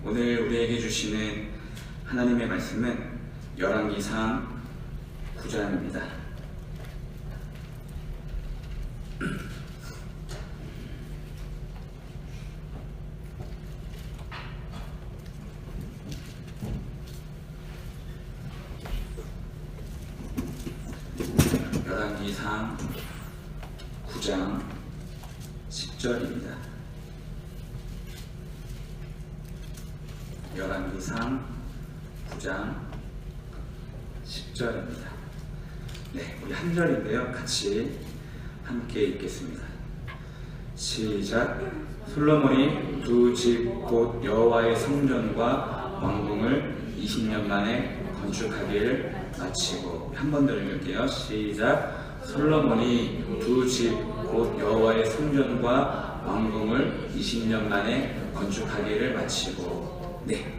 오늘 우리에게 주시는 하나님의 말씀은 열왕기상 9장입니다. 열왕기상 9장 10절입니다. 열왕기상 9장 10절입니다. 네, 우리 한 절인데요. 같이 함께 읽겠습니다. 시작. 솔로몬이 두 집 곧 여호와의 성전과 왕궁을 20년 만에 건축하기를 마치고, 한 번 더 읽을게요. 시작. 솔로몬이 두 집 곧 여호와의 성전과 왕궁을 20년 만에 건축하기를 마치고. 네.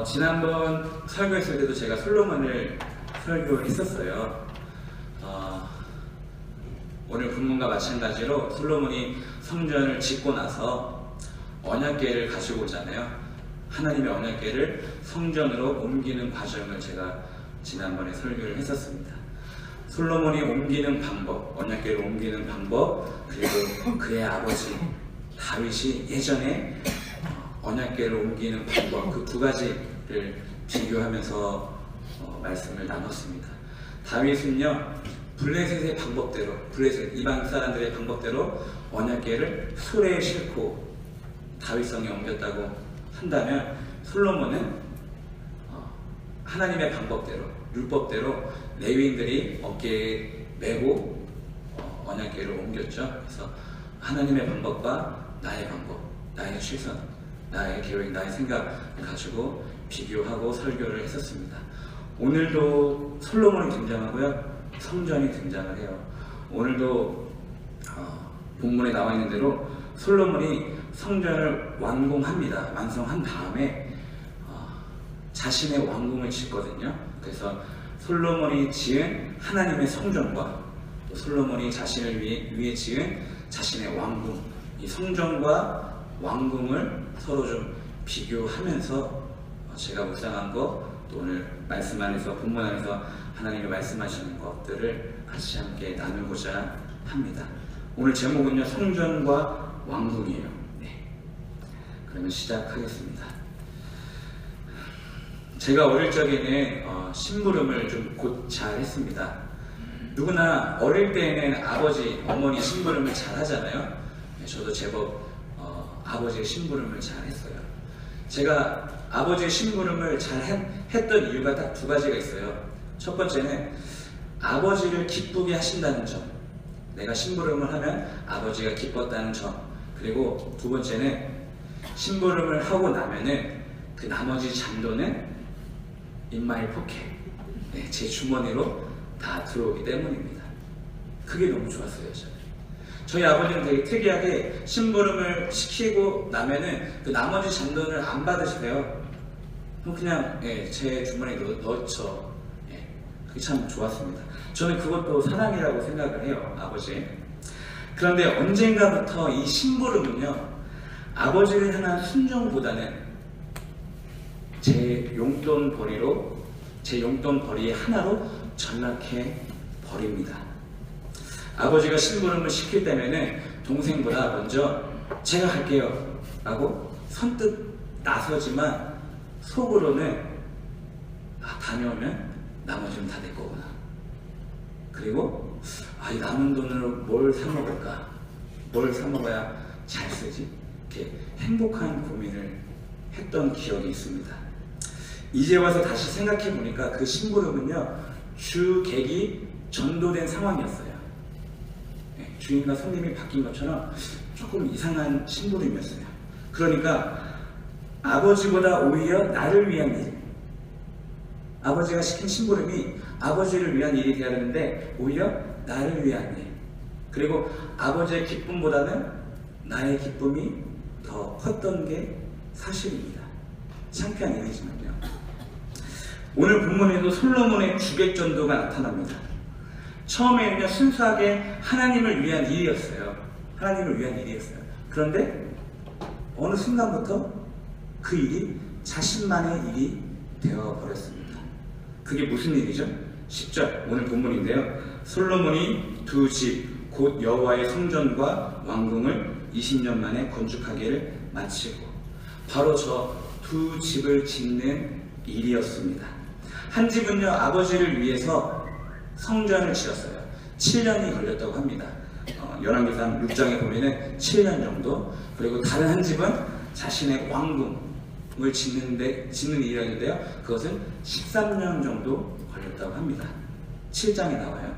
지난번 설교했을 때도 제가 솔로몬을 설교했었어요. 오늘 본문과 마찬가지로 솔로몬이 성전을 짓고 나서 언약궤를 가지고 오잖아요. 하나님의 언약궤를 성전으로 옮기는 과정을 제가 지난번에 설교를 했었습니다. 솔로몬이 옮기는 방법, 언약궤를 옮기는 방법, 그리고 그의 아버지 다윗이 예전에 언약궤를 옮기는 방법, 그 두 가지를 비교하면서 말씀을 나눴습니다. 다윗은요, 블레셋의 방법대로, 블레셋 이방 사람들의 방법대로 언약궤를 수레에 싣고 다윗성에 옮겼다고 한다면, 솔로몬은 하나님의 방법대로, 율법대로 레위인들이 어깨에 메고 언약궤를 옮겼죠. 그래서 하나님의 방법과 나의 방법, 나의 최선, 나의 계획, 나의 생각을 가지고 비교하고 설교를 했었습니다. 오늘도 솔로몬이 등장하고요, 성전이 등장을 해요. 오늘도 본문에 나와 있는 대로 솔로몬이 성전을 완공합니다. 완성한 다음에 자신의 왕궁을 짓거든요. 그래서 솔로몬이 지은 하나님의 성전과 또 솔로몬이 자신을 위해 지은 자신의 왕궁, 이 성전과 왕궁을 서로 좀 비교하면서 제가 묵상한 것, 또 오늘 말씀 안에서, 본문 안에서 하나님이 말씀하시는 것들을 같이 함께 나누고자 합니다. 오늘 제목은요, 성전과 왕궁이에요. 네. 그러면 시작하겠습니다. 제가 어릴 적에는 심부름을 좀 곧 잘 했습니다. 누구나 어릴 때에는 아버지, 어머니 심부름을 잘 하잖아요. 저도 제법 아버지의 심부름을 잘 했어요. 제가 아버지의 심부름을 잘 했던 이유가 딱 두 가지가 있어요. 첫 번째는 아버지를 기쁘게 하신다는 점, 내가 심부름을 하면 아버지가 기뻤다는 점, 그리고 두 번째는 심부름을 하고 나면은 그 나머지 잔돈은 in my pocket, 네, 제 주머니로 다 들어오기 때문입니다. 그게 너무 좋았어요. 저희 아버지는 되게 특이하게 심부름을 시키고 나면은 그 나머지 잔돈을 안 받으시대요. 그냥 제 주머니에 넣죠. 그게 참 좋았습니다. 저는 그것도 사랑이라고 생각을 해요, 아버지. 그런데 언젠가부터 이 심부름은요, 아버지를 향한 순종보다는 제 용돈벌이 하나로 전락해 버립니다. 아버지가 심부름을 시킬 때면은 동생보다 먼저 제가 할게요 라고 선뜻 나서지만 속으로는 다녀오면 나머지는 다 내 거구나, 그리고 이 남은 돈으로 뭘 사 먹을까, 뭘 사 먹어야 잘 쓰지, 이렇게 행복한 고민을 했던 기억이 있습니다. 이제 와서 다시 생각해 보니까 그 심부름은요, 주객이 전도된 상황이었어요. 주인과 손님이 바뀐 것처럼 조금 이상한 심부름이었어요. 그러니까 아버지보다 오히려 나를 위한 일, 아버지가 시킨 심부름이 아버지를 위한 일이 되어야 되는데 오히려 나를 위한 일, 그리고 아버지의 기쁨보다는 나의 기쁨이 더 컸던 게 사실입니다. 창피한 일이지만요. 오늘 본문에도 솔로몬의 주객전도가 나타납니다. 처음에는요, 순수하게 하나님을 위한 일이었어요. 하나님을 위한 일이었어요. 그런데 어느 순간부터 그 일이 자신만의 일이 되어버렸습니다. 그게 무슨 일이죠? 10절 오늘 본문인데요. 솔로몬이 두 집 곧 여호와의 성전과 왕궁을 20년 만에 건축하기를 마치고, 바로 저 두 집을 짓는 일이었습니다. 한 집은요, 아버지를 위해서 성전을 지었어요. 7년이 걸렸다고 합니다. 열왕기상 6장에 보면은 7년 정도. 그리고 다른 한 집은 자신의 왕궁을 짓는 일이었는데요, 그것은 13년 정도 걸렸다고 합니다. 7장에 나와요.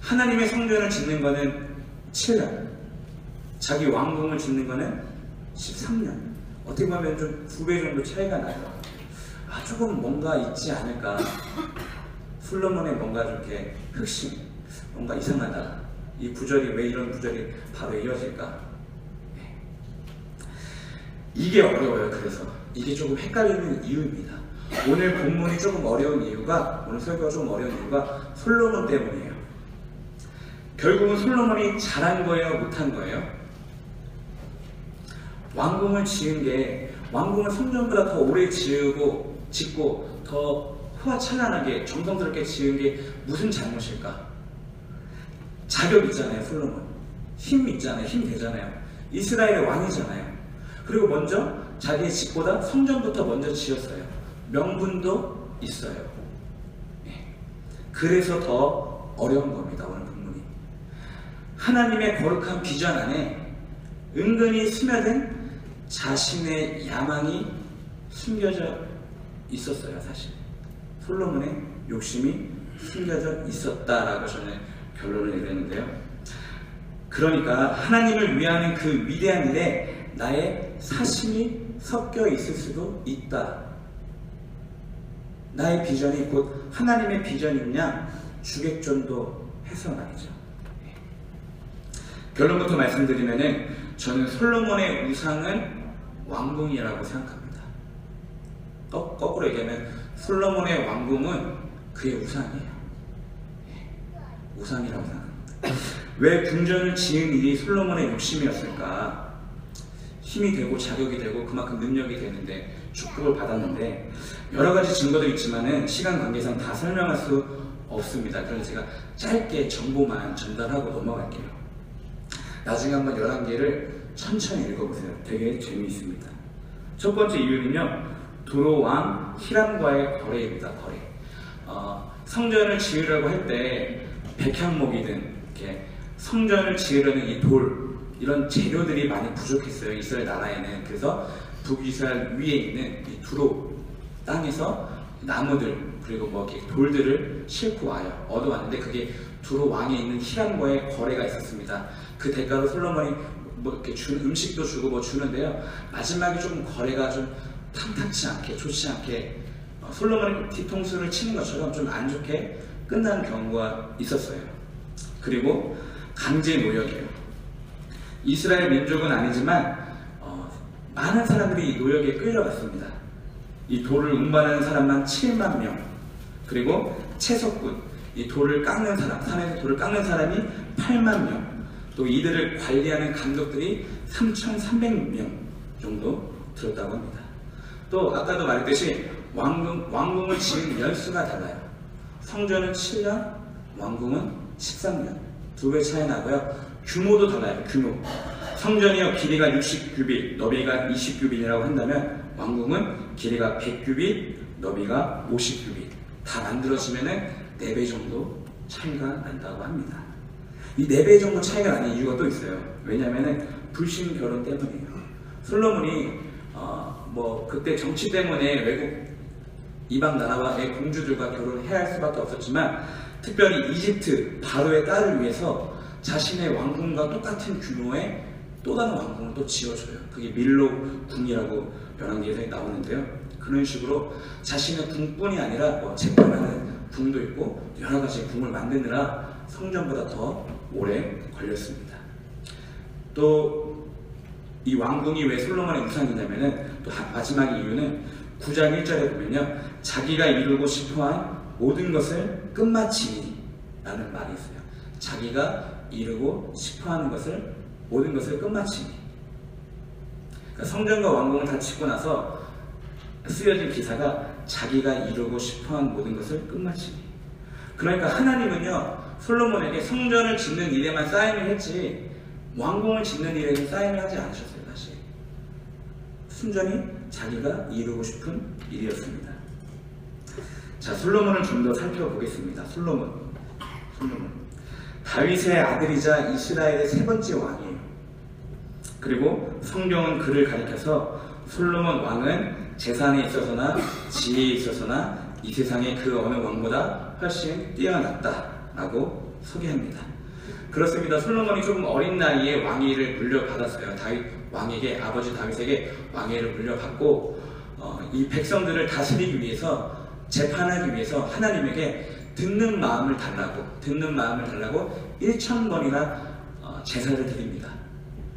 하나님의 성전을 짓는 거는 7년, 자기 왕궁을 짓는 거는 13년. 어떻게 보면 좀 2배 정도 차이가 나요. 조금 뭔가 있지 않을까. 솔로몬의 뭔가 이렇게 흑심, 뭔가 이상하다. 이 구절이 왜 이런 구절이 바로 이어질까? 이게 어려워요. 그래서 이게 조금 헷갈리는 이유입니다. 오늘 본문이 조금 어려운 이유가, 오늘 설교가 조금 어려운 이유가 솔로몬 때문이에요. 결국은 솔로몬이 잘한 거예요, 못한 거예요? 왕궁을 지은 게, 왕궁을 성전보다 더 오래 짓고 더 후화찬란하게 정성스럽게 지은 게 무슨 잘못일까? 자격 있잖아요. 솔로몬 힘 있잖아요. 힘 되잖아요. 이스라엘의 왕이잖아요. 그리고 먼저 자기의 집보다 성전부터 먼저 지었어요. 명분도 있어요. 그래서 더 어려운 겁니다. 오늘 본문이 하나님의 거룩한 비전 안에 은근히 스며든 자신의 야망이 숨겨져 있었어요. 사실 솔로몬의 욕심이 숨겨져 있었다라고 저는 결론을 내렸는데요. 그러니까 하나님을 위하는 그 위대한 일에 나의 사심이 섞여 있을 수도 있다. 나의 비전이 곧 하나님의 비전이냐 주객전도 해서 말이죠. 결론부터 말씀드리면은 저는 솔로몬의 우상은 왕궁이라고 생각합니다. 거꾸로 얘기하면 솔로몬의 왕궁은 그의 우상이에요. 우상이라고 생각합니다. 왜 궁전을 지은 일이 솔로몬의 욕심이었을까? 힘이 되고 자격이 되고 그만큼 능력이 되는데, 축복을 받았는데, 여러 가지 증거도 있지만은 시간 관계상 다 설명할 수 없습니다. 그래서 제가 짧게 정보만 전달하고 넘어갈게요. 나중에 한번 11개를 천천히 읽어보세요. 되게 재미있습니다. 첫 번째 이유는요, 두로 왕 히람과의 거래입니다. 거래. 성전을 지으려고 할 때 백향목이든 이렇게 성전을 지으려는 이 돌, 이런 재료들이 많이 부족했어요. 이스라엘 나라에는. 그래서 북이스라엘 위에 있는 이 두로 땅에서 나무들 그리고 뭐 이렇게 돌들을 싣고 와요. 얻어왔는데 그게 두로 왕에 있는 히람과의 거래가 있었습니다. 그 대가로 솔로몬이 뭐 이렇게 음식도 주고 뭐 주는데요. 마지막에 조금 거래가 좀 탐탁치 않게, 좋지 않게, 솔로몬이 뒤통수를 치는 것처럼 좀 안 좋게 끝나는 경우가 있었어요. 그리고 강제 노역이에요. 이스라엘 민족은 아니지만 많은 사람들이 이 노역에 끌려갔습니다. 이 돌을 운반하는 사람만 7만 명, 그리고 채석군, 이 돌을 깎는 사람, 산에서 돌을 깎는 사람이 8만 명, 또 이들을 관리하는 감독들이 3,300명 정도 들었다고 합니다. 또 아까도 말했듯이 왕궁을 지은 연수가 달라요. 성전은 7년, 왕궁은 13년. 2배 차이 나고요. 규모도 달라요. 규모. 성전이요, 길이가 60규빗, 너비가 20규빗이라고 한다면 왕궁은 길이가 100규빗, 너비가 50규빗. 다 만들어지면은 4배 정도 차이가 난다고 합니다. 이 4배 정도 차이가 나는 이유가 또 있어요. 왜냐면은 불신 결혼 때문이에요. 솔로몬이 뭐 그때 정치 때문에 외국 이방 나라와의 공주들과 결혼해야 할 수밖에 없었지만, 특별히 이집트 바로의 딸을 위해서 자신의 왕궁과 똑같은 규모의 또 다른 왕궁을 또 지어줘요. 그게 밀로 궁이라고 열왕기에서 나오는데요. 그런 식으로 자신의 궁뿐이 아니라 뭐 재판하는 궁도 있고 여러 가지 궁을 만드느라 성전보다 더 오래 걸렸습니다. 또 이 왕궁이 왜 솔로몬의 우상이냐면은 또 마지막 이유는 9장 1절에 보면요, 자기가 이루고 싶어한 모든 것을 끝마치니 라는 말이 있어요. 자기가 이루고 싶어하는 것을, 모든 것을 끝마치니. 그러니까 성전과 왕궁을 다 짓고 나서 쓰여진 기사가 자기가 이루고 싶어한 모든 것을 끝마치니. 그러니까 하나님은요, 솔로몬에게 성전을 짓는 일에만 사인을 했지 왕궁을 짓는 일에는 사인을 하지 않으셨어요. 다시 순전히 자기가 이루고 싶은 일이었습니다. 자, 솔로몬을 좀 더 살펴보겠습니다. 솔로몬 다윗의 아들이자 이스라엘의 세 번째 왕이에요. 그리고 성경은 그를 가리켜서 솔로몬 왕은 재산에 있어서나 지혜에 있어서나 이 세상의 그 어느 왕보다 훨씬 뛰어났다 라고 소개합니다. 그렇습니다. 솔로몬이 조금 어린 나이에 왕위를 물려받았어요. 다윗 왕에게, 아버지 다윗에게 왕위를 물려받고 이 백성들을 다스리기 위해서, 재판하기 위해서 하나님에게 듣는 마음을 달라고 1,000번이나 제사를 드립니다.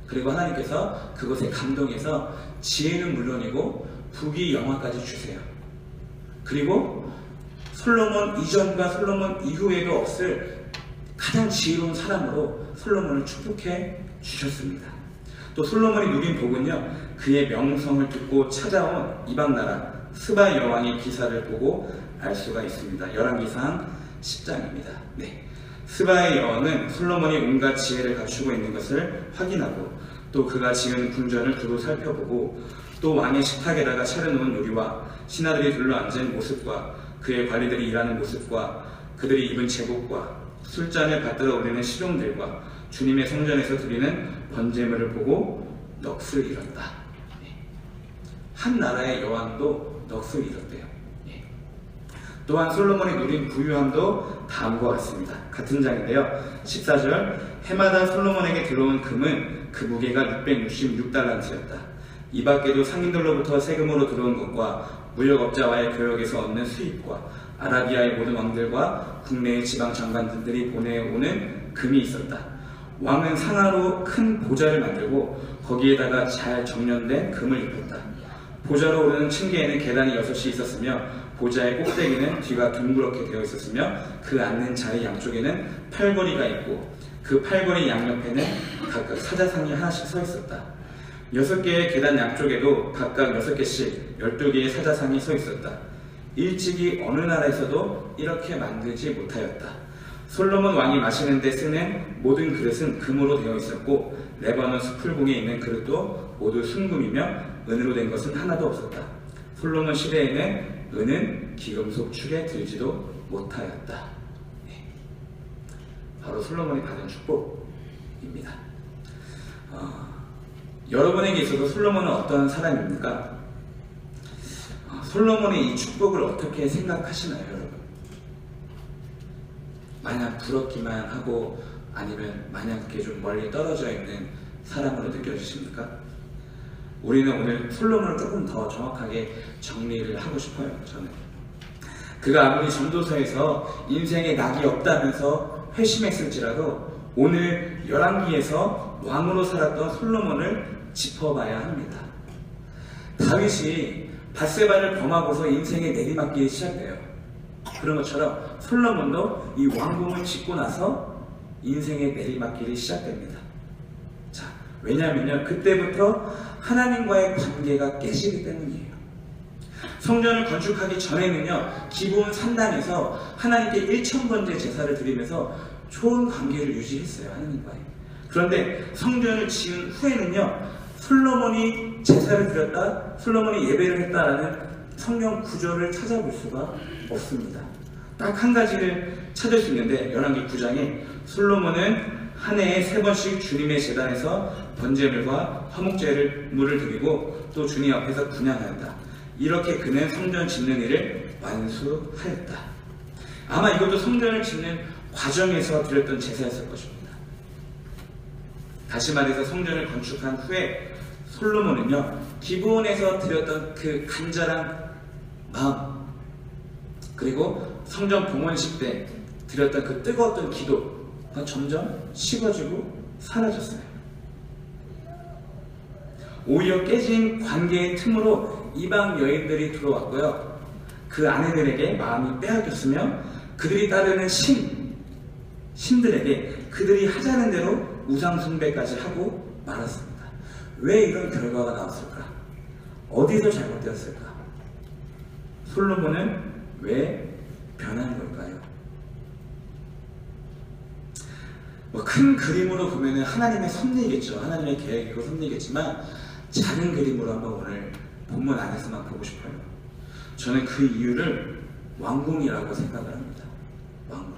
그리고 하나님께서 그것에 감동해서 지혜는 물론이고 부귀 영화까지 주세요. 그리고 솔로몬 이전과 솔로몬 이후에도 없을 가장 지혜로운 사람으로 솔로몬을 축복해 주셨습니다. 또 솔로몬이 누린 복은요, 그의 명성을 듣고 찾아온 이방나라 스바 여왕의 기사를 보고 알 수가 있습니다. 열왕기상 10장입니다. 네. 스바의 여왕은 솔로몬이 온갖 지혜를 갖추고 있는 것을 확인하고 또 그가 지은 궁전을 두루 살펴보고 또 왕의 식탁에다가 차려놓은 요리와 신하들이 둘러앉은 모습과 그의 관리들이 일하는 모습과 그들이 입은 제복과 술잔을 받들어 올리는 시종들과 주님의 성전에서 드리는 번제물을 보고 넋을 잃었다. 한 나라의 여왕도 넋을 잃었대요. 또한 솔로몬이 누린 부유함도 다음과 같습니다. 같은 장인데요. 14절, 해마다 솔로몬에게 들어온 금은 그 무게가 666달란트였다. 이 밖에도 상인들로부터 세금으로 들어온 것과 무역업자와의 교역에서 얻는 수입과 아라비아의 모든 왕들과 국내의 지방 장관들이 보내오는 금이 있었다. 왕은 상하로 큰 보좌를 만들고 거기에다가 잘 정련된 금을 입혔다. 보좌로 오르는 층계에는 계단이 6이 있었으며 보좌의 꼭대기는 뒤가 둥그렇게 되어 있었으며 그 앉는 자리 양쪽에는 팔걸이가 있고 그 팔걸이 양옆에는 각각 사자상이 하나씩 서 있었다. 6개의 계단 양쪽에도 각각 6개씩 12개의 사자상이 서 있었다. 일찍이 어느 나라에서도 이렇게 만들지 못하였다. 솔로몬 왕이 마시는 데 쓰는 모든 그릇은 금으로 되어 있었고 레바논 수풀궁에 있는 그릇도 모두 순금이며 은으로 된 것은 하나도 없었다. 솔로몬 시대에는 은은 기금속 축에 들지도 못하였다. 네. 바로 솔로몬이 받은 축복입니다. 여러분에게 있어서 솔로몬은 어떤 사람입니까? 솔로몬의 이 축복을 어떻게 생각하시나요, 여러분? 마냥 부럽기만 하고 아니면 마냥 이렇게 좀 멀리 떨어져 있는 사람으로 느껴지십니까? 우리는 오늘 솔로몬을 조금 더 정확하게 정리를 하고 싶어요. 저는 그가 아무리 전도서에서 인생에 낙이 없다면서 회심했을지라도 오늘 열왕기에서 왕으로 살았던 솔로몬을 짚어봐야 합니다. 다윗이 밧세바를 범하고서 인생의 내리막길이 시작돼요. 그런 것처럼 솔로몬도 이 왕궁을 짓고 나서 인생의 내리막길이 시작됩니다. 자, 왜냐하면요, 그때부터 하나님과의 관계가 깨지기 때문이에요. 성전을 건축하기 전에는요, 기본 산당에서 하나님께 1,000번째 제사를 드리면서 좋은 관계를 유지했어요, 하나님과의. 그런데 성전을 지은 후에는요, 솔로몬이 제사를 드렸다, 솔로몬이 예배를 했다라는 성경 구절을 찾아볼 수가 없습니다. 딱 한 가지를 찾을 수 있는데, 열왕기 9장에 솔로몬은 한 해에 3번씩 주님의 제단에서 번제물과 화목제물을 드리고 또 주님 앞에서 분향하였다. 이렇게 그는 성전 짓는 일을 완수하였다. 아마 이것도 성전을 짓는 과정에서 드렸던 제사였을 것입니다. 다시 말해서 성전을 건축한 후에 솔로몬은요, 기본에서 드렸던 그 간절한 마음, 그리고 성전 봉헌식 때 드렸던 그 뜨거웠던 기도가 점점 식어지고 사라졌어요. 오히려 깨진 관계의 틈으로 이방 여인들이 들어왔고요, 그 아내들에게 마음이 빼앗겼으며 그들이 따르는 신들에게 그들이 하자는 대로 우상 숭배까지 하고 말았습니다. 왜 이런 결과가 나왔을까? 어디서 잘못되었을까? 솔로몬은 왜 변한 걸까요? 큰 그림으로 보면 하나님의 섭리겠죠. 하나님의 계획이고 섭리겠지만 작은 그림으로 한번 오늘 본문 안에서만 보고 싶어요. 저는 그 이유를 왕궁이라고 생각을 합니다. 왕궁.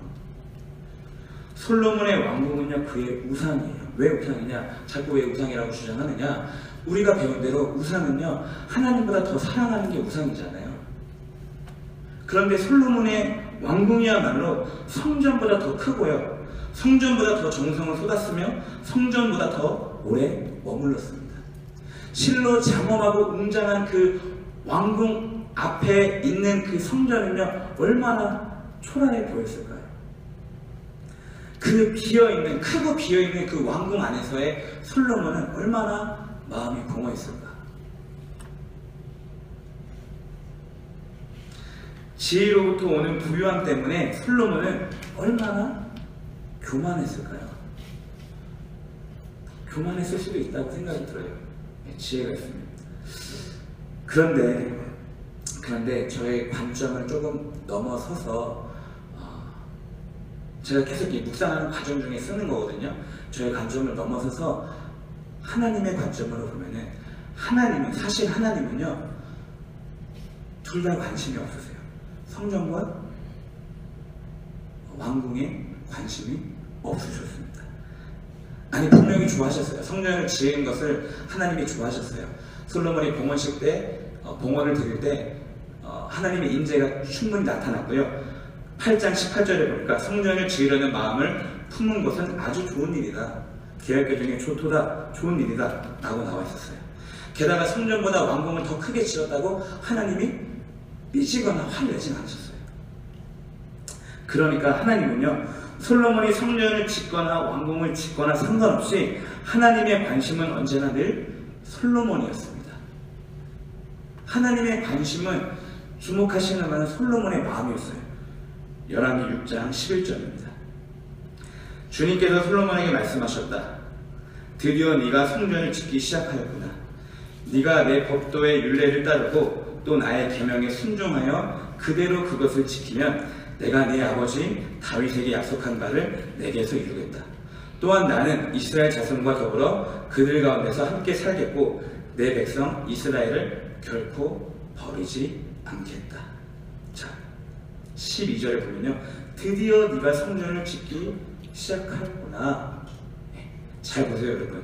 솔로몬의 왕궁은요, 그의 우상이에요. 왜 우상이냐? 자꾸 왜 우상이라고 주장하느냐? 우리가 배운 대로 우상은요, 하나님보다 더 사랑하는 게 우상이잖아요. 그런데 솔로몬의 왕궁이야말로 성전보다 더 크고요, 성전보다 더 정성을 쏟았으며 성전보다 더 오래 머물렀습니다. 실로 장엄하고 웅장한 그 왕궁 앞에 있는 그 성전은요, 얼마나 초라해 보였을까요? 그 비어있는, 크고 비어있는 그 왕궁 안에서의 솔로몬은 얼마나 마음이 공허했을까? 지혜로부터 오는 부유함 때문에 솔로몬은 얼마나 교만했을까요? 교만했을 수도 있다고 생각이 들어요. 지혜가 있습니다. 그런데 저의 관점을 조금 넘어서서 제가 계속 이 묵상하는 과정 중에 쓰는 거거든요. 저의 관점을 넘어서서 하나님의 관점으로 보면은 사실 하나님은요, 둘 다 관심이 없으세요. 성전과 왕궁에 관심이 없으셨습니다. 아니, 분명히 좋아하셨어요. 성전을 지은 것을 하나님이 좋아하셨어요. 솔로몬이 봉헌식 때 봉헌을 드릴 때 하나님의 인재가 충분히 나타났고요. 8장 18절에 보니까 성전을 지으려는 마음을 품은 것은 아주 좋은 일이다. 계획 중에 좋도다, 좋은 일이다 라고 나와 있었어요. 게다가 성전보다 왕궁을 더 크게 지었다고 하나님이 삐지거나 화를 내진 않으셨어요. 그러니까 하나님은요, 솔로몬이 성전을 짓거나 왕궁을 짓거나 상관없이 하나님의 관심은 언제나 늘 솔로몬이었습니다. 하나님의 관심은 주목하시는 것은 솔로몬의 마음이었어요. 열왕기 6장 11절입니다. 주님께서 솔로몬에게 말씀하셨다. 드디어 네가 성전을 짓기 시작하였구나. 네가 내 법도의 율례를 따르고 또 나의 계명에 순종하여 그대로 그것을 지키면 내가 네 아버지 다윗에게 약속한 바를 내게서 이루겠다. 또한 나는 이스라엘 자손과 더불어 그들 가운데서 함께 살겠고 내 백성 이스라엘을 결코 버리지 않겠다. 자, 12절에 보면요, 드디어 네가 성전을 짓기 시작하였구나. 잘 보세요, 여러분.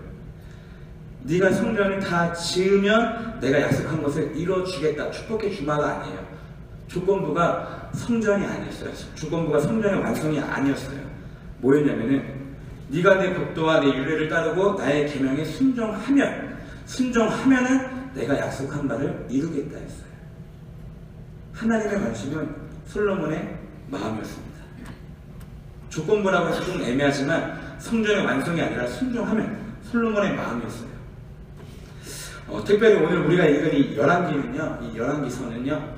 네가 성전을 다 지으면 내가 약속한 것을 이뤄주겠다, 축복해 주마가 아니에요. 조건부가 성전이 아니었어요. 조건부가 성전의 완성이 아니었어요. 뭐였냐면은 네가 내 법도와 내 율례를 따르고 나의 계명에 순종하면은 내가 약속한 바를 이루겠다 했어요. 하나님의 관심은 솔로몬의 마음이었습니다. 조건부라고 해서 좀 애매하지만 성전의 완성이 아니라 순종하면 솔로몬의 마음이었어요. 특별히 오늘 우리가 읽은 이 열왕기는요, 이 열왕기서는요,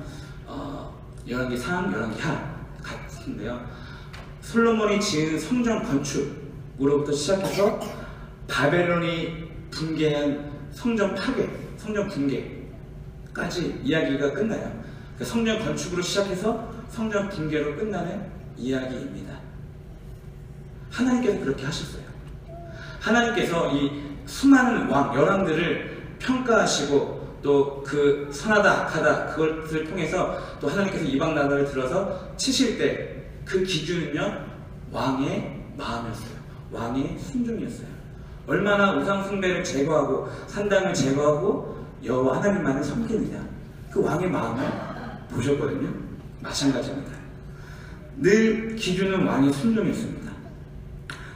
열왕기 상, 열왕기 하 같은데요, 솔로몬이 지은 성전 건축으로부터 시작해서 바벨론이 붕괴한 성전 파괴, 성전 붕괴까지 이야기가 끝나요. 그러니까 성전 건축으로 시작해서 성전 붕괴로 끝나는 이야기입니다. 하나님께서 그렇게 하셨어요. 하나님께서 이 수많은 열왕들을 평가하시고 또 그 선하다 악하다 그것을 통해서 또 하나님께서 이방 나라를 들어서 치실 때 그 기준은요, 왕의 마음이었어요. 왕의 순종이었어요. 얼마나 우상 숭배를 제거하고 산당을 제거하고 여호와 하나님만을 섬기느냐, 그 왕의 마음을 보셨거든요. 마찬가지입니다. 늘 기준은 왕의 순종이었습니다.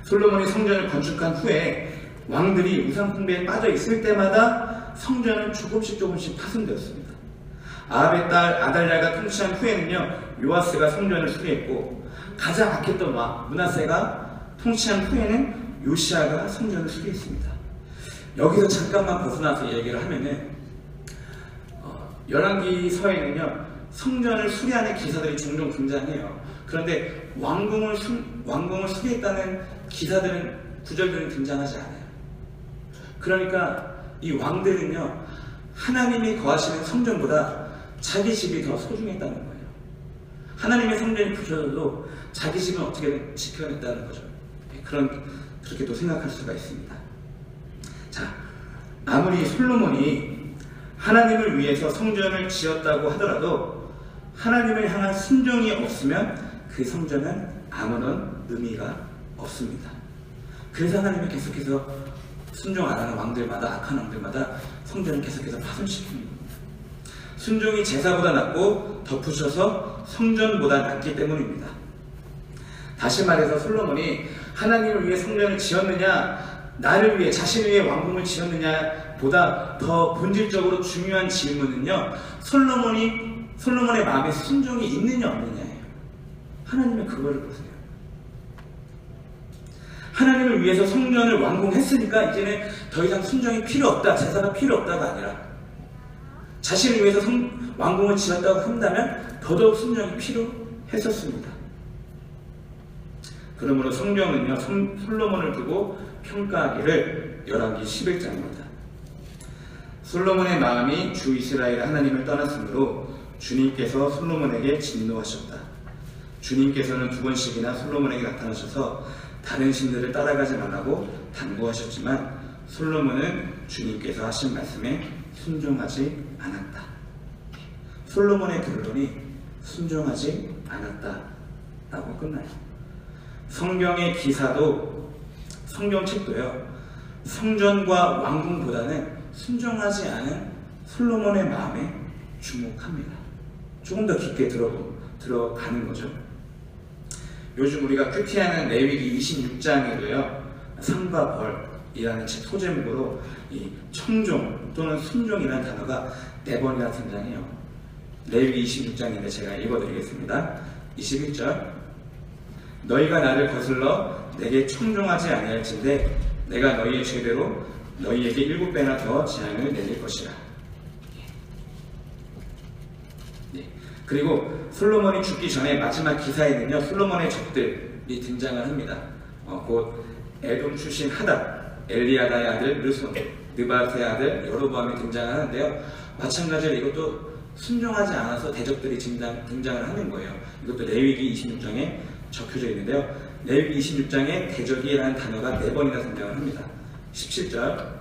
솔로몬이 성전을 건축한 후에 왕들이 우상 숭배에 빠져 있을 때마다 성전은 조금씩 파손되었습니다. 아합의 딸 아달랴가 통치한 후에는요, 요아스가 성전을 수리했고 가장 악했던 왕 므낫세가 통치한 후에는 요시아가 성전을 수리했습니다. 여기서 잠깐만 벗어나서 얘기를 하면은 열왕기서에는요, 성전을 수리하는 기사들이 종종 등장해요. 그런데 왕궁을 수리했다는 기사들은 구절들은 등장하지 않아요. 그러니까 이 왕들은요, 하나님이 거하시는 성전보다 자기 집이 더 소중했다는 거예요. 하나님의 성전이 부서져도 자기 집은 어떻게든 지켜냈다는 거죠. 그렇게 또 생각할 수가 있습니다. 자, 아무리 솔로몬이 하나님을 위해서 성전을 지었다고 하더라도 하나님을 향한 순종이 없으면 그 성전은 아무런 의미가 없습니다. 그래서 하나님이 계속해서 순종 안 하는 왕들마다, 악한 왕들마다 성전을 계속해서 파손시키는 겁니다. 순종이 제사보다 낫고 덧붙여서 성전보다 낫기 때문입니다. 다시 말해서 솔로몬이 하나님을 위해 성전을 지었느냐, 나를 위해, 자신을 위해 왕궁을 지었느냐 보다 더 본질적으로 중요한 질문은요, 솔로몬의 마음에 순종이 있느냐 없느냐예요. 하나님은 그거를 보세요. 하나님을 위해서 성전을 완공했으니까 이제는 더 이상 순종이 필요 없다, 제사가 필요 없다가 아니라 자신을 위해서 왕궁을 지었다고 한다면 더더욱 순종이 필요했었습니다. 그러므로 성경은요, 솔로몬을 두고 평가하기를 열왕기 11장입니다. 솔로몬의 마음이 주 이스라엘 하나님을 떠났으므로 주님께서 솔로몬에게 진노하셨다. 주님께서는 2번씩이나 솔로몬에게 나타나셔서 다른 신들을 따라가지 말라고 당부하셨지만 솔로몬은 주님께서 하신 말씀에 순종하지 않았다. 솔로몬의 결론이 순종하지 않았다라고 끝나요. 성경의 기사도, 성경책도요, 성전과 왕궁보다는 순종하지 않은 솔로몬의 마음에 주목합니다. 조금 더 깊게 들어가는 거죠. 요즘 우리가 큐티하는 레위기 26장에도요, 상과 벌이라는 책 소제목으로 이 청종 또는 순종이라는 단어가 4번이나 등장해요. 레위기 26장인데 제가 읽어드리겠습니다. 21절, 너희가 나를 거슬러 내게 청종하지 아니할진대 내가 너희의 죄대로 너희에게 7배나 더 재앙을 내릴 것이라. 그리고 솔로몬이 죽기 전에 마지막 기사에는요, 솔로몬의 적들이 등장을 합니다. 곧 에돔 출신 하닷, 엘리야다의 아들 르손, 느바트의 아들 여로보암이 등장을 하는데요, 마찬가지로 이것도 순종하지 않아서 대적들이 등장을 하는 거예요. 이것도 레위기 26장에 적혀져 있는데요, 레위기 26장에 대적이라는 단어가 4번이나 등장을 합니다. 17절,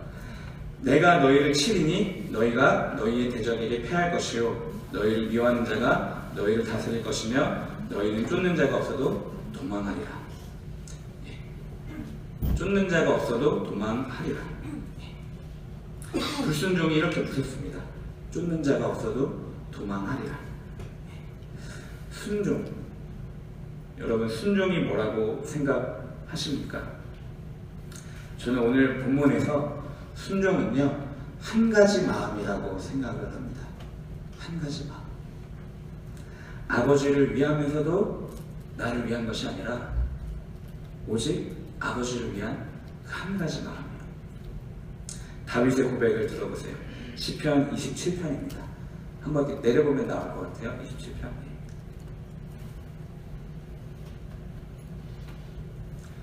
내가 너희를 치리니 너희가 너희의 대적에게 패할 것이요 너희를 미워하는 자가 너희를 다스릴 것이며 너희는 쫓는 자가 없어도 도망하리라. 쫓는 자가 없어도 도망하리라. 불순종이 이렇게 무섭습니다. 쫓는 자가 없어도 도망하리라. 순종, 여러분 순종이 뭐라고 생각하십니까? 저는 오늘 본문에서 순종은요, 한 가지 마음이라고 생각을 합니다. 한 가지 마음. 아버지를 위하면서도 나를 위한 것이 아니라 오직 아버지를 위한 그 한 가지 마음이에요. 다윗의 고백을 들어보세요. 시편 27편입니다. 한번 이렇게 내려보면 나올 것 같아요. 27편.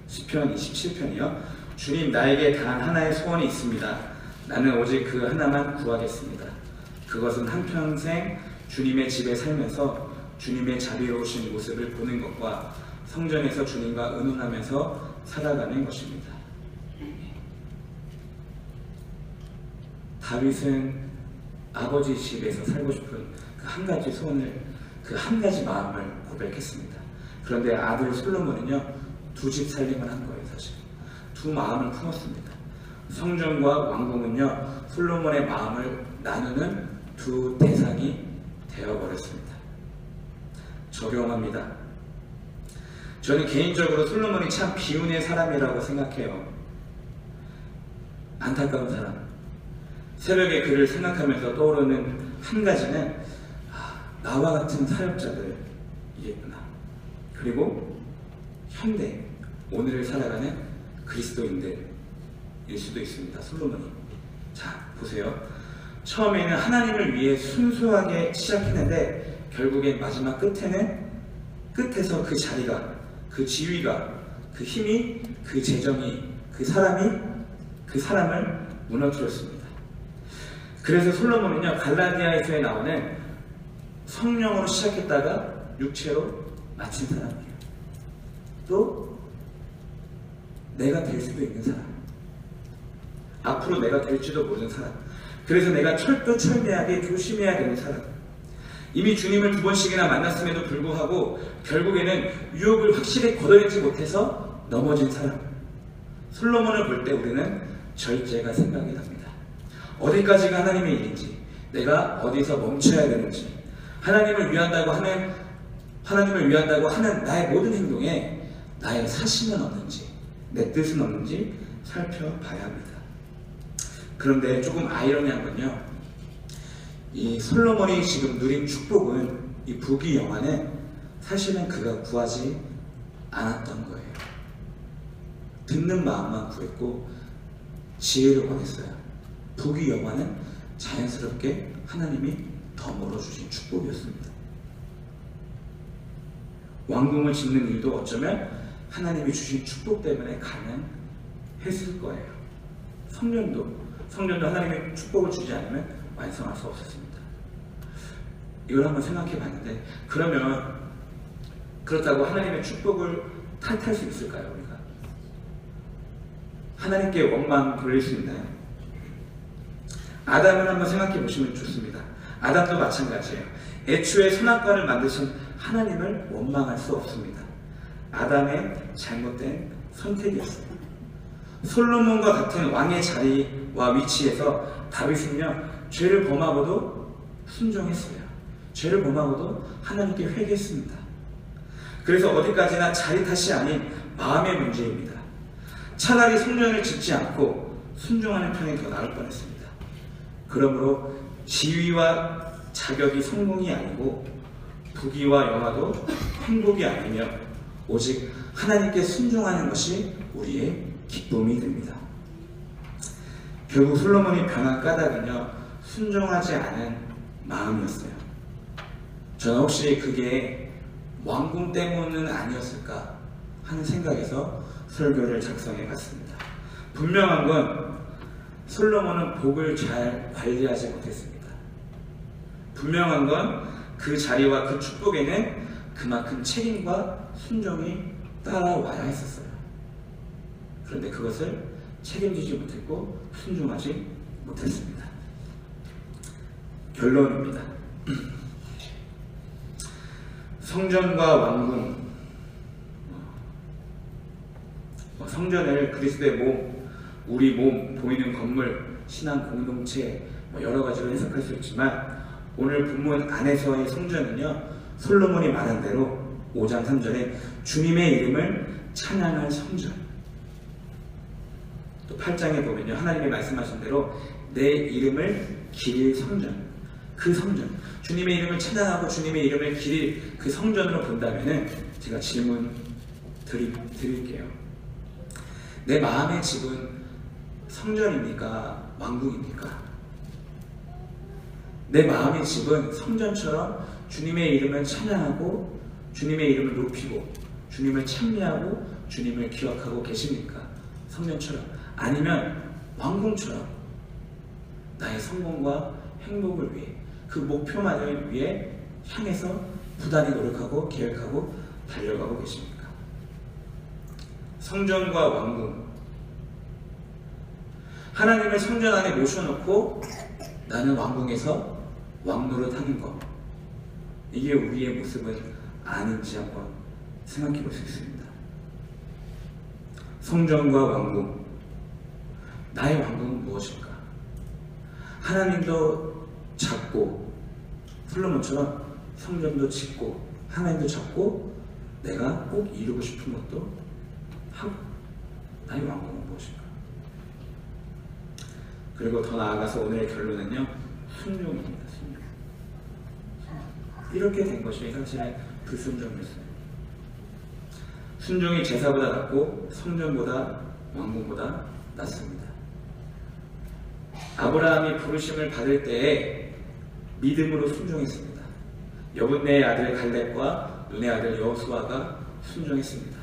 시편 27편이요. 주님, 나에게 단 하나의 소원이 있습니다. 나는 오직 그 하나만 구하겠습니다. 그것은 한평생 주님의 집에 살면서 주님의 자비로우신 모습을 보는 것과 성전에서 주님과 의논하면서 살아가는 것입니다. 다윗은 아버지 집에서 살고 싶은 그 한 가지 소원을, 그 한 가지 마음을 고백했습니다. 그런데 아들 솔로몬은요, 2집 살림을 한 거예요. 사실 2 마음을 품었습니다. 성전과 왕궁은요, 솔로몬의 마음을 나누는 2 대상이 되어버렸습니다. 적용합니다. 저는 개인적으로 솔로몬이 참 비운의 사람이라고 생각해요. 안타까운 사람. 새벽에 그를 생각하면서 떠오르는 한 가지는 나와 같은 사역자들이겠구나. 그리고 현대, 오늘을 살아가는 그리스도인들일 수도 있습니다. 솔로몬이. 자, 보세요. 처음에는 하나님을 위해 순수하게 시작했는데 결국엔 마지막 끝에서 그 자리가, 그 지위가, 그 힘이, 그 재정이, 그 사람을 무너뜨렸습니다. 그래서 솔로몬은요, 갈라디아에서 나오는 성령으로 시작했다가 육체로 마친 사람이에요. 또 내가 될 수도 있는 사람, 앞으로 내가 될지도 모르는 사람, 그래서 내가 철두철미하게 조심해야 되는 사람, 이미 주님을 2번씩이나 만났음에도 불구하고 결국에는 유혹을 확실히 걷어내지 못해서 넘어진 사람. 솔로몬을 볼 때 우리는 절제가 생각이 납니다. 어디까지가 하나님의 일인지, 내가 어디서 멈춰야 되는지, 하나님을 위한다고 하는 나의 모든 행동에 나의 사심은 없는지, 내 뜻은 없는지 살펴봐야 합니다. 그런데 조금 아이러니한 건요, 이 솔로몬이 지금 누린 축복은, 이 부귀영화는 사실은 그가 구하지 않았던 거예요. 듣는 마음만 구했고 지혜를 원했어요. 부귀영화는 자연스럽게 하나님이 덤으로 주신 축복이었습니다. 왕궁을 짓는 일도 어쩌면 하나님이 주신 축복 때문에 가능했을 거예요. 성전도 하나님의 축복을 주지 않으면 완성할 수 없었습니다. 이걸 한번 생각해 봤는데, 그러면 그렇다고 하나님의 축복을 탓할 수 있을까요? 우리가 하나님께 원망 돌릴 수 있나요? 아담을 한번 생각해 보시면 좋습니다. 아담도 마찬가지예요. 애초에 선악과를 만드신 하나님을 원망할 수 없습니다. 아담의 잘못된 선택이었어요. 솔로몬과 같은 왕의 자리와 위치에서 다윗은요, 죄를 범하고도 순종했어요. 죄를 범하고도 하나님께 회개했습니다. 그래서 어디까지나 자리 탓이 아닌 마음의 문제입니다. 차라리 성전을 짓지 않고 순종하는 편이 더 나을 뻔했습니다. 그러므로 지위와 자격이 성공이 아니고 부귀와 영화도 행복이 아니며 오직 하나님께 순종하는 것이 우리의 기쁨이 됩니다. 결국 솔로몬이 변한 까닭은요, 순종하지 않은 마음이었어요. 저는 혹시 그게 왕궁 때문은 아니었을까 하는 생각에서 설교를 작성해 봤습니다. 분명한 건 솔로몬은 복을 잘 관리하지 못했습니다. 분명한 건 그 자리와 그 축복에는 그만큼 책임과 순종이 따라와야 했었어요. 그런데 그것을 책임지지 못했고 순종하지 못했습니다. 결론입니다. 성전과 왕궁, 성전을 그리스도의 몸, 우리 몸, 보이는 건물, 신앙 공동체, 여러 가지로 해석할 수 있지만, 오늘 본문 안에서의 성전은요, 솔로몬이 말한 대로 5장 3절에 주님의 이름을 찬양할 성전, 또 8장에 보면요, 하나님이 말씀하신 대로 내 이름을 기릴 성전, 그 성전, 주님의 이름을 찬양하고 주님의 이름을 기릴 그 성전으로 본다면은, 제가 질문 드릴게요. 내 마음의 집은 성전입니까? 왕궁입니까? 내 마음의 집은 성전처럼 주님의 이름을 찬양하고 주님의 이름을 높이고 주님을 찬미하고 주님을 기억하고 계십니까? 성전처럼. 아니면 왕궁처럼 나의 성공과 행복을 위해, 그 목표만을 위해 향해서 부단히 노력하고 계획하고 달려가고 계십니까? 성전과 왕궁, 하나님을 성전 안에 모셔놓고 나는 왕궁에서 왕노릇 하는 것, 이게 우리의 모습은 아닌지 한번 생각해 볼 수 있습니다. 성전과 왕궁, 나의 왕궁은 무엇일까? 하나님도 잡고 솔로몬처럼 성전도 짓고 하나님도 잡고 내가 꼭 이루고 싶은 것도 하고, 나의 왕궁은 무엇일까? 그리고 더 나아가서 오늘의 결론은요, 순종입니다. 순종. 이렇게 된 것이 사실은 불순종이었어요. 순종이 제사보다 낫고 성전보다 왕궁보다 낫습니다. 아브라함이 부르심을 받을 때에 믿음으로 순종했습니다. 여분네의 아들 갈렙과 눈의 아들 여호수아가 순종했습니다.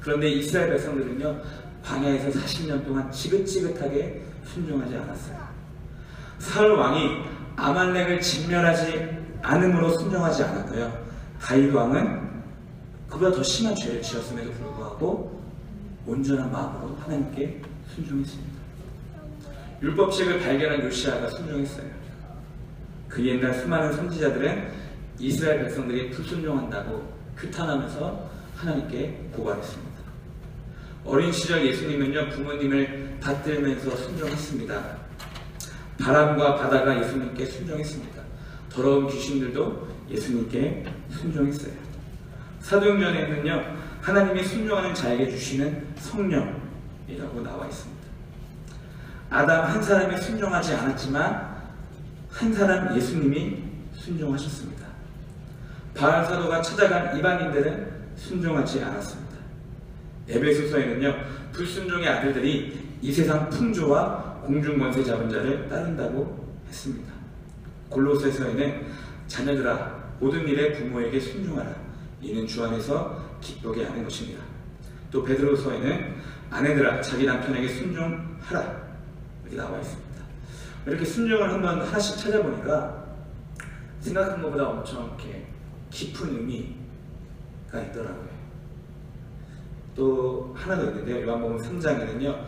그런데 이스라엘 백성들은요, 광야에서 40년 동안 지긋지긋하게 순종하지 않았어요. 사울 왕이 아말렉을 진멸하지 않음으로 순종하지 않았고요. 다윗 왕은 그보다 더 심한 죄를 지었음에도 불구하고 온전한 마음으로 하나님께 순종했습니다. 율법책을 발견한 요시아가 순종했어요. 그 옛날 수많은 선지자들은 이스라엘 백성들이 불순종한다고 규탄하면서 하나님께 고발했습니다. 어린 시절 예수님은요, 부모님을 받들면서 순종했습니다. 바람과 바다가 예수님께 순종했습니다. 더러운 귀신들도 예수님께 순종했어요. 사도행전에는요, 하나님이 순종하는 자에게 주시는 성령이라고 나와 있습니다. 아담 한 사람이 순종하지 않았지만 한 사람 예수님이 순종하셨습니다. 바알 사도가 찾아간 이방인들은 순종하지 않았습니다. 에베소서에는요, 불순종의 아들들이 이 세상 풍조와 공중 권세 잡은 자를 따른다고 했습니다. 골로새서에는 자녀들아 모든 일에 부모에게 순종하라. 이는 주 안에서 기쁘게 하는 것입니다. 또 베드로서에는 아내들아 자기 남편에게 순종하라. 이렇게 나와 있습니다. 이렇게 순종을 한번 하나씩 찾아보니까 생각한 것보다 엄청 이렇게 깊은 의미가 있더라고요. 또 하나 더 있는데요. 요한복음 3장에는요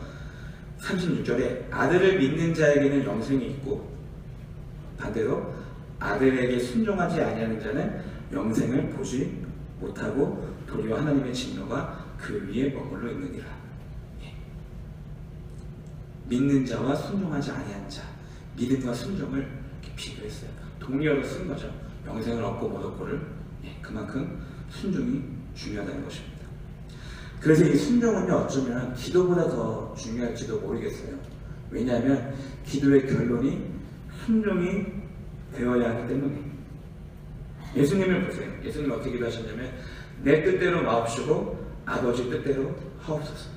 36절에 아들을 믿는 자에게는 영생이 있고 반대로 아들에게 순종하지 아니하는 자는 영생을 보지 못하고 도리어 하나님의 진노가 그 위에 머물러 있느니라. 믿는 자와 순종하지 아니한 자, 믿음과 순종을 이렇게 비교했어요. 동리어로 쓴 거죠. 영생을 얻고 못 얻고를. 그만큼 순종이 중요하다는 것입니다. 그래서 이 순종은요, 어쩌면 기도보다 더 중요할지도 모르겠어요. 왜냐하면 기도의 결론이 순종이 되어야 하기 때문에. 예수님을 보세요. 예수님 어떻게 기도하셨냐면 내 뜻대로 마옵시고 아버지 뜻대로 하옵소서.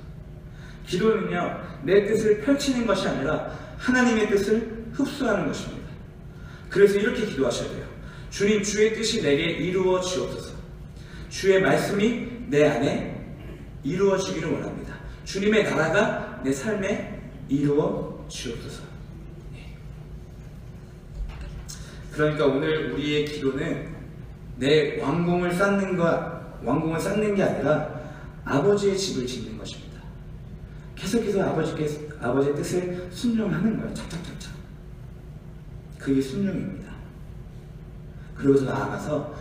기도는요, 내 뜻을 펼치는 것이 아니라 하나님의 뜻을 흡수하는 것입니다. 그래서 이렇게 기도하셔야 돼요. 주님, 주의 뜻이 내게 이루어지옵소서. 주의 말씀이 내 안에 이루어지기를 원합니다. 주님의 나라가 내 삶에 이루어지옵소서. 그러니까 오늘 우리의 기도는 내 왕궁을 쌓는 게 아니라 아버지의 집을 짓는 것입니다. 계속해서 아버지의 뜻을 순종하는 거예요. 착착착착. 그게 순종입니다. 그러고서 나아가서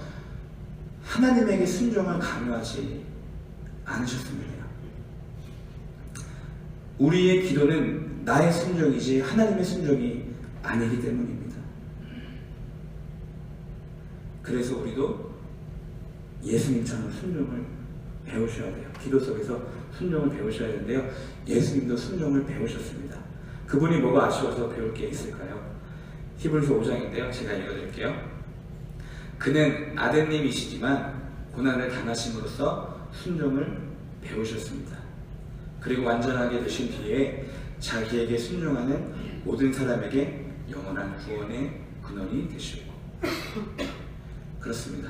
하나님에게 순종을 강요하지 않으셨으면 해요. 우리의 기도는 나의 순종이지 하나님의 순종이 아니기 때문입니다. 그래서 우리도 예수님처럼 순종을 배우셔야 돼요. 기도 속에서 순종을 배우셔야 되는데요. 예수님도 순종을 배우셨습니다. 그분이 뭐가 아쉬워서 배울 게 있을까요? 히브리서 5장인데요. 제가 읽어드릴게요. 그는 아드님이시지만 고난을 당하심으로써 순종을 배우셨습니다. 그리고 완전하게 되신 뒤에 자기에게 순종하는 모든 사람에게 영원한 구원의 근원이 되시고. 그렇습니다.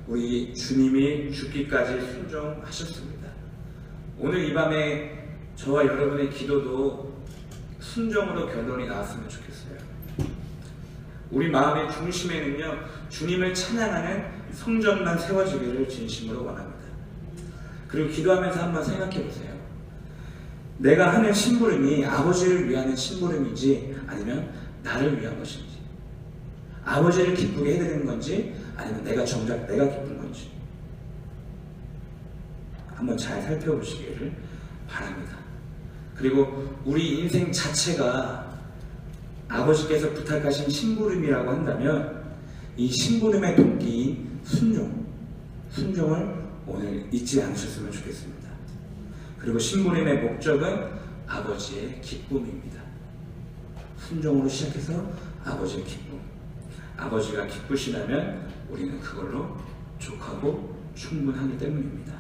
우리 주님이 죽기까지 순종하셨습니다. 오늘 이 밤에 저와 여러분의 기도도 순종으로 결론이 나왔으면 좋겠어요. 우리 마음의 중심에는요, 주님을 찬양하는 성전만 세워지기를 진심으로 원합니다. 그리고 기도하면서 한번 생각해 보세요. 내가 하는 심부름이 아버지를 위하는 심부름인지 아니면 나를 위한 것인지, 아버지를 기쁘게 해드리는 건지 아니면 내가 정작 내가 기쁜 건지 한번 잘 살펴보시기를 바랍니다. 그리고 우리 인생 자체가 아버지께서 부탁하신 심부름이라고 한다면 이 심부름의 동기인 순종을 오늘 잊지 않으셨으면 좋겠습니다. 그리고 심부름의 목적은 아버지의 기쁨입니다. 순종으로 시작해서 아버지의 기쁨. 아버지가 기쁘시다면 우리는 그걸로 족하고 충분하기 때문입니다.